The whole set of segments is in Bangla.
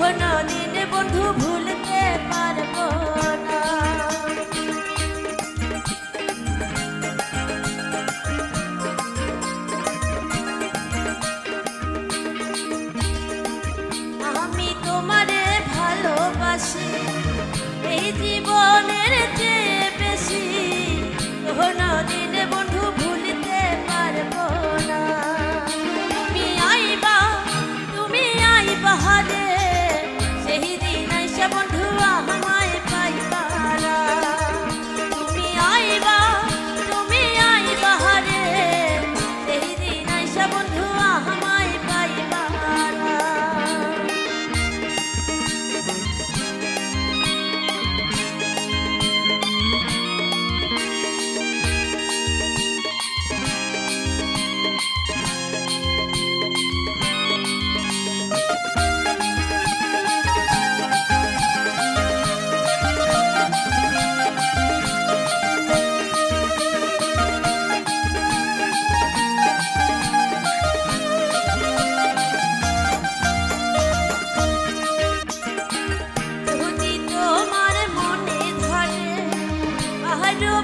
কোনদিন বন্ধু ভুলতে পারবো না। আমি তোমারে ভালোবাসি এই জীবনের চেয়ে বেশি, কোনদিন বন্ধু ভুলতে পারবো না। তুমি আইবা হারে, সেই দিন আইসা বন্ধু আমায় পাইবা না। তুমি আইবা হারে, সেই দিন আইসা বন্ধু আমায় পাইবা না।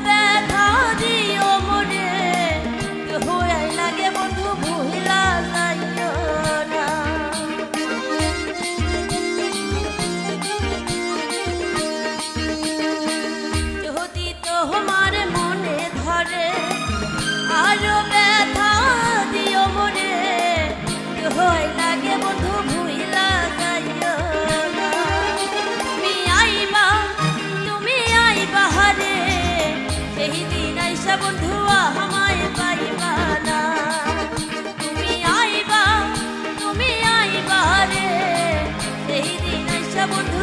ব্যথা দিও মনে, হয়ে লাগে বন্ধু ভুলা যাইও না। যদি তোমার মনে ধরে আরো ব্যথা দিও মনে, হয়ে লাগে বন্ধু ভুলা যাইও না। তুমি আইবা হারে, সেই দিন আইসা বন্ধু আমায় পাইবা না। তুমি আইবা রে, সেই দিন আইসা বন্ধু